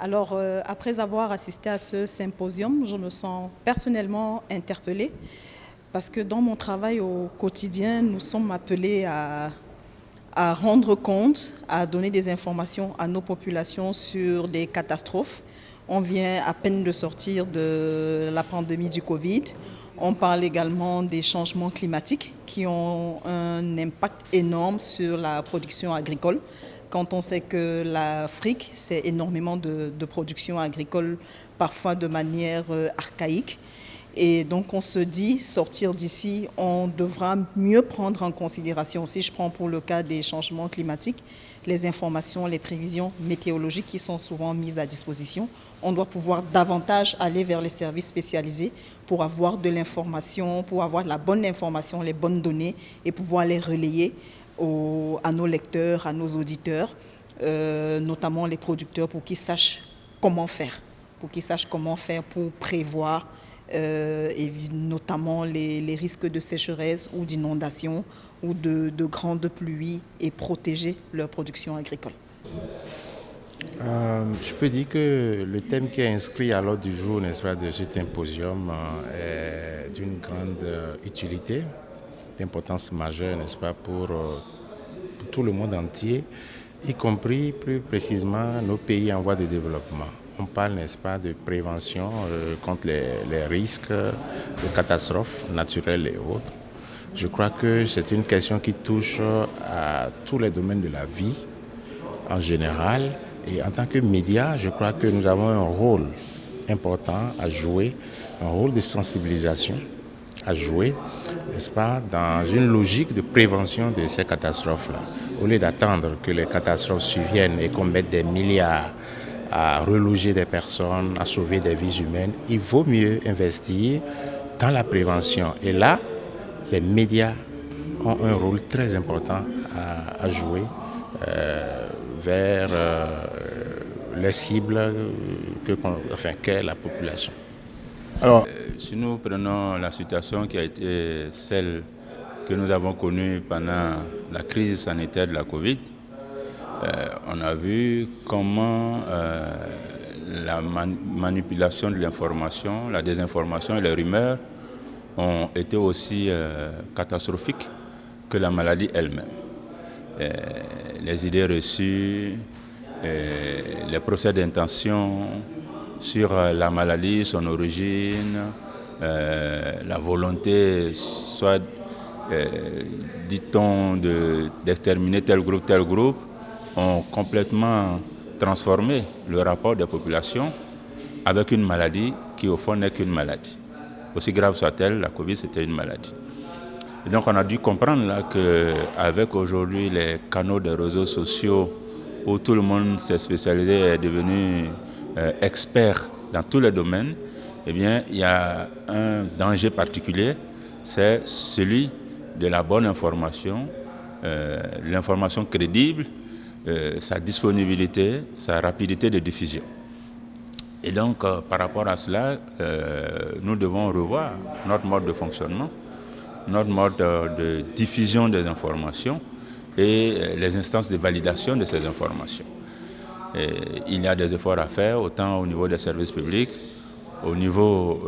Alors, après avoir assisté à ce symposium, je me sens personnellement interpellée parce que dans mon travail au quotidien, nous sommes appelés à rendre compte, à donner des informations à nos populations sur des catastrophes. On vient à peine de sortir de la pandémie du Covid. On parle également des changements climatiques qui ont un impact énorme sur la production agricole. Quand on sait que l'Afrique, c'est énormément de production agricole, parfois de manière archaïque. Et donc on se dit, sortir d'ici, on devra mieux prendre en considération, si je prends pour le cas des changements climatiques, les informations, les prévisions météorologiques qui sont souvent mises à disposition. On doit pouvoir davantage aller vers les services spécialisés pour avoir de l'information, pour avoir la bonne information, les bonnes données et pouvoir les relayer à nos lecteurs, à nos auditeurs, notamment les producteurs, pour qu'ils sachent comment faire, pour prévoir et notamment les risques de sécheresse ou d'inondation ou de grandes pluies et protéger leur production agricole. Je peux dire que le thème qui est inscrit à l'ordre du jour, n'est-ce pas, de cet symposium est d'une grande utilité, d'importance majeure, n'est-ce pas, pour tout le monde entier, y compris plus précisément nos pays en voie de développement. On parle, n'est-ce pas, de prévention contre les risques de catastrophes naturelles et autres. Je crois que c'est une question qui touche à tous les domaines de la vie en général. Et en tant que médias, je crois que nous avons un rôle important à jouer, un rôle de sensibilisation à jouer, n'est-ce pas, dans une logique de prévention de ces catastrophes-là. Au lieu d'attendre que les catastrophes surviennent et qu'on mette des milliards à reloger des personnes, à sauver des vies humaines, il vaut mieux investir dans la prévention. Et là, les médias ont un rôle très important à jouer vers les cibles qu'est la population. Alors, si nous prenons la situation qui a été celle que nous avons connue pendant la crise sanitaire de la Covid, on a vu comment la manipulation de l'information, la désinformation et les rumeurs ont été aussi catastrophiques que la maladie elle-même. Les idées reçues, les procès d'intention sur la maladie, son origine, la volonté, soit dit-on d'exterminer tel groupe, ont complètement transformé le rapport des populations avec une maladie qui au fond n'est qu'une maladie. Aussi grave soit-elle, la Covid c'était une maladie. Et donc on a dû comprendre là qu'avec aujourd'hui les canaux des réseaux sociaux où tout le monde s'est spécialisé et est devenu expert dans tous les domaines, eh bien il y a un danger particulier, c'est celui de la bonne information, l'information crédible, sa disponibilité, sa rapidité de diffusion. Et donc par rapport à cela, nous devons revoir notre mode de fonctionnement, notre mode de diffusion des informations et les instances de validation de ces informations. Et il y a des efforts à faire, autant au niveau des services publics, au niveau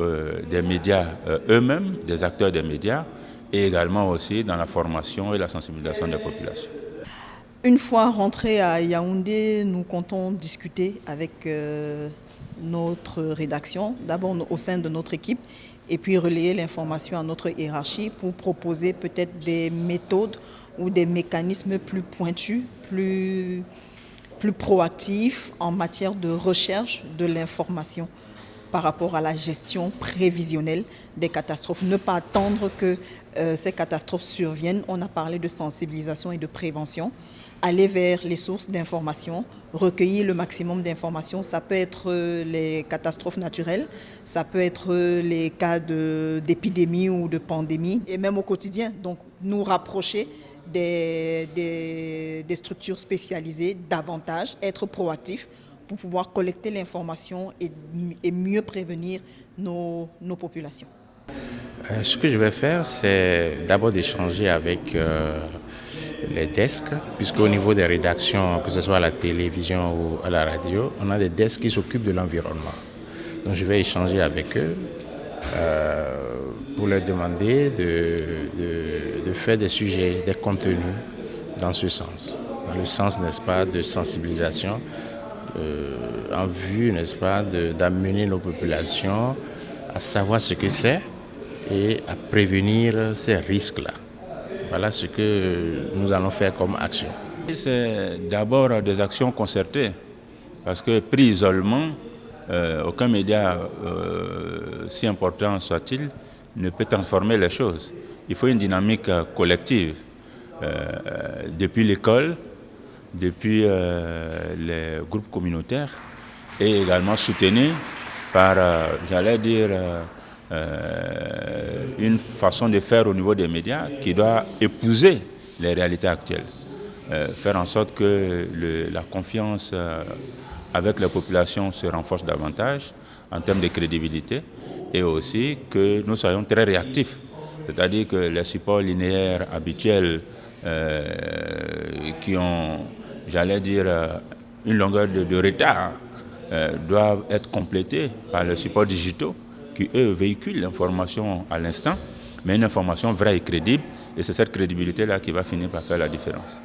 des médias eux-mêmes, des acteurs des médias, et également aussi dans la formation et la sensibilisation des populations. Une fois rentrés à Yaoundé, nous comptons discuter avec notre rédaction, d'abord au sein de notre équipe, et puis relayer l'information à notre hiérarchie pour proposer peut-être des méthodes ou des mécanismes plus pointus, plus proactifs en matière de recherche de l'information par rapport à la gestion prévisionnelle des catastrophes. Ne pas attendre que ces catastrophes surviennent. On a parlé de sensibilisation et de prévention. Aller vers les sources d'information, recueillir le maximum d'informations. Ça peut être les catastrophes naturelles, ça peut être les cas d'épidémie ou de pandémie, et même au quotidien. Donc, nous rapprocher des structures spécialisées davantage, être proactifs pour pouvoir collecter l'information et mieux prévenir nos populations. Ce que je vais faire, c'est d'abord d'échanger avec les desks, puisqu'au niveau des rédactions, que ce soit à la télévision ou à la radio, on a des desks qui s'occupent de l'environnement. Donc je vais échanger avec eux pour leur demander de faire des sujets, des contenus dans ce sens. Dans le sens, n'est-ce pas, de sensibilisation en vue, n'est-ce pas, d'amener nos populations à savoir ce que c'est et à prévenir ces risques-là. Voilà ce que nous allons faire comme action. C'est d'abord des actions concertées, parce que pris isolement, aucun média, si important soit-il, ne peut transformer les choses. Il faut une dynamique collective, depuis l'école, depuis les groupes communautaires, et également soutenus par, j'allais dire, une façon de faire au niveau des médias qui doit épouser les réalités actuelles. Faire en sorte que la confiance avec la population se renforce davantage en termes de crédibilité et aussi que nous soyons très réactifs. C'est-à-dire que les supports linéaires habituels qui ont, j'allais dire, une longueur de retard doivent être complétés par les supports digitaux qui, eux, véhiculent l'information à l'instant, mais une information vraie et crédible. Et c'est cette crédibilité-là qui va finir par faire la différence.